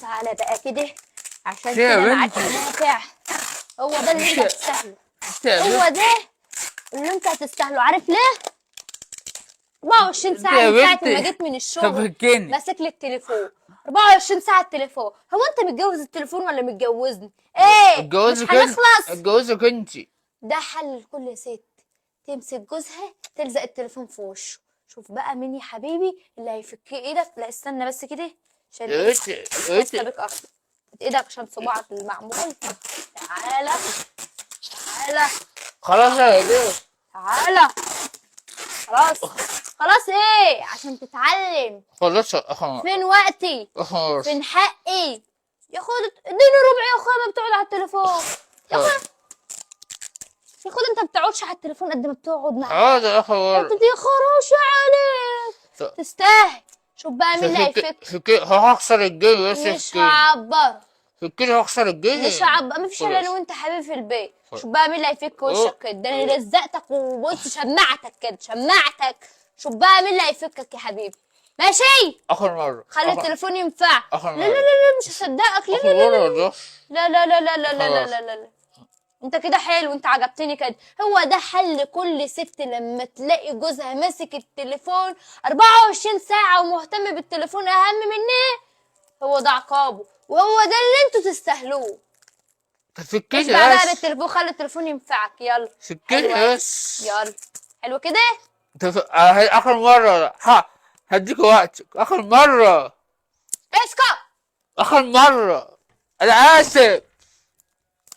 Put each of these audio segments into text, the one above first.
تعالى بقى كده عشان يا كده معاك بنتي. نافع. هو ده اللي انت هتستاهله، يا هو ده اللي انت هتستاهله. عارف ليه؟ 24 ساعة يا من ساعة ما بنتي. جيت من طب الشغل فكني. ماسك لي التليفون 24 ساعة التليفون. هو انت متجوز التليفون ولا متجوزني؟ ايه مش اتجوزك انت، هنخلص؟ اتجوزك انت. ده حل لكل ست تمسك جوزها تلزق التليفون في وشه. شوف بقى مين يا حبيبي اللي هيفك ايدك. لا استنى بس كده عشان يا ايه بنتي يا خاصة بنتي. بك اكتر. ايدك عشان صباعك المعمول. تعالى تعالى خلاص يا بنتي. تعالى. خلاص خلاص ايه عشان تتعلم. خلاص فين وقتي؟ خلاص. فين حقي؟ يا خد اديني ربع يا اخويا ما بتقعد على التليفون. يا اخويا يا خد انت ما بتقعدش على التليفون قد ما بتقعد معايا. حاضر يا اخويا. انت دي خروش عليك تستاهل. شوف بقى مين اللي هيفك. فكي هخسر الجيم بس. مش هعبر فكي هخسر الجيم. مش هعبر. مفيش الا انا وانت حبيبي في البيت. شوف بقى مين اللي هيفك وشك كده. ده انا لزقتك وبص شمعتك كده شمعتك. شوف بقى مين اللي هيفكك يا حبيبي. ماشي اخر مرة. خلي التليفون ينفع. آخر لا مرة. لا لا لا مش هصدقك. لا اخر لا لا مرة لا ده. لا لا لا لا لا لا لا خلاص. لا لا لا. انت كده حلو انت عجبتني كده. هو ده حل كل ست لما تلاقي جوزها ماسك التليفون 24 ساعة ومهتم بالتليفون اهم منه. هو ده عقابه وهو ده اللي انتوا تستاهلوه. فكيني اشبع بقى بس. بالتليفون خلي التليفون ينفعك. يلا فكيني حلوة بس. يلا حلو كده. اخر مرة هديك وقتك اخر مرة. اسكت. اخر مرة. انا اسف.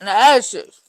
انا اسف.